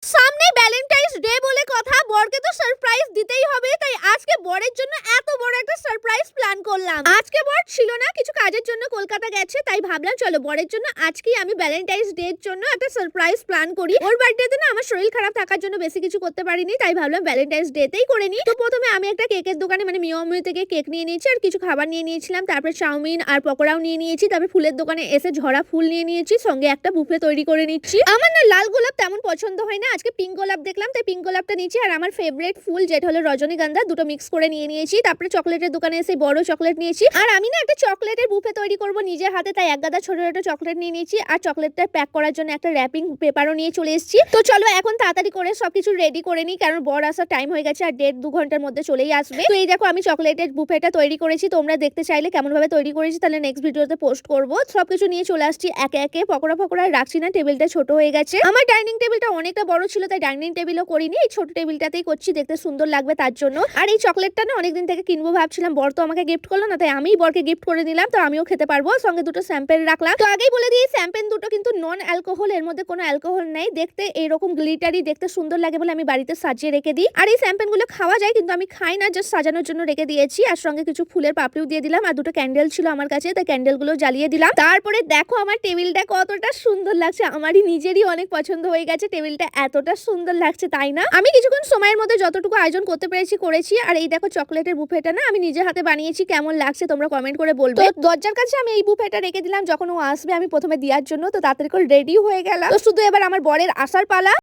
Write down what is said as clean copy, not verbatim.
সামনে Valentine's day বলে কথা, বরকে তো সারপ্রাইজ দিতেই হবে। তাই আজকে বরের জন্য এত বড় একটা সারপ্রাইজ প্ল্যান করলাম। আজকে বর ছিল না, কিছু কাজের জন্য কলকাতা গেছে, তাই ভাবলাম চলো বরের জন্য আজকেই আমি ভ্যালেন্টাইন্স ডে এর জন্য একটা সারপ্রাইজ প্ল্যান করি। ওর বার্থডেতে না আমার শরীর খারাপ থাকার জন্য বেশি কিছু করতে পারিনি, তাই ভাবলাম ভ্যালেন্টাইন্স ডে তেই করে নিই। তো প্রথমে আমি একটা কেকের দোকানে মানে মিয়মি থেকে কেক নিয়ে নিয়েছি আর কিছু খাবার নিয়ে নিয়েছিলাম, তারপর চাউমিন আর পকোড়াও নিয়ে নিয়েছি, তারপর ফুলের দোকানে এসে ঝরা ফুল নিয়ে নিয়েছি, সঙ্গে একটা বুফে তৈরি করে নিচ্ছি। আমার না লাল গোলাপ তেমন পছন্দ হয় না, আজকে পিঙ্ক গোলাপ দেখলাম তাই পিঙ্ক গোলাপটা নিয়েছি। আর আমার ফেভারিট ফুল যেটা হলো রজনীগন্ধা, দুটো মিক্স করে নিয়ে নিয়েছি। তারপরে চকলেটের দোকানে এসে বড় চকলেট নিয়েছি। আর আমি না একটা চকলেটের বুফে তৈরি করব নিজের হাতে, তাই এক গাদা ছোট ছোট চকলেট নিয়ে নিয়েছি। আর চকলেটটা প্যাক করার জন্য একটা র্যাপিং পেপারও নিয়ে চলে এসেছি। তো চলো এখন তাড়াতাড়ি করে সবকিছু রেডি করে নিই, কারণ বর আসার টাইম হয়ে গেছে আর 1.5-2 ঘন্টার মধ্যে চলেই আসবে। তো এই দেখো আমি চকলেটের বুফেটা তৈরি করেছি, তোমরা দেখতে চাইলে কেমন ভাবে তৈরি করেছি তাহলে নেক্সট ভিডিওতে পোস্ট করব। সবকিছু নিয়ে চলে আসছি একে একে, পকোড়া ফকোড়া রাখছি না, টেবিলটা ছোট হয়ে গেছে। আমার ডাইনিং টেবিলটা অনেকটা বড় ছিল, তাই ডাইনিং টেবিলও করিনি, এই ছোট টেবিলটাতেই করছি, দেখতে সুন্দর লাগবে তার জন্য। আর এই চকলেটটা না অনেকদিন থেকে কিনবো ভাবছিলাম, বর তো আমাকে গিফট করলো না, তাই আমিই বরকে গিফট করে দিলাম, তো আমিও খেতে পারবো। সঙ্গে দুটো স্যাম্পেন রাখলাম। তো আগেই বলে দিই স্যাম্পেন দুটো কিন্তু নন অ্যালকোহল, এর মধ্যে কোনো অ্যালকোহল নেই। দেখতে এইরকম গ্লিটারি, দেখতে সুন্দর লাগে বলে আমি বাড়িতে সাজিয়ে রেখে দিই। আর এই স্যাম্পেন গুলো খাওয়া যায় কিন্তু আমি খাই না, জাস্ট সাজানোর জন্য রেখে দিয়েছি। আর সঙ্গে কিছু ফুলের পাপড়িও দিয়ে দিলাম, আর দুটো ক্যান্ডেল ছিল আমার কাছে, তাই ক্যান্ডেল গুলো জ্বালিয়ে দিলাম। তারপরে দেখো আমার টেবিলটা কতটা সুন্দর লাগছে, আমারই নিজেরই অনেক পছন্দ হয়ে গেছে। টেবিলটা এতটা সুন্দর লাগছে তাই না। আমি কিছুক্ষণ সময়ের মধ্যে যতটুকু আয়োজন করতে পেরেছি করেছি। আর এই দেখো চকলেটের বুফেটা না আমি নিজের হাতে বানিয়েছি, কেমন লাগছে তোমরা কমেন্ট করে বলবে। তো দরজার কাছে আমি এই বুফেটা রেখে দিলাম, যখন ও আসবে আমি প্রথমে দেওয়ার জন্য। তো তাড়াতাড়ি করে রেডি হয়ে গেলাম, তো শুধু এবার আমার বরের আসার পালা।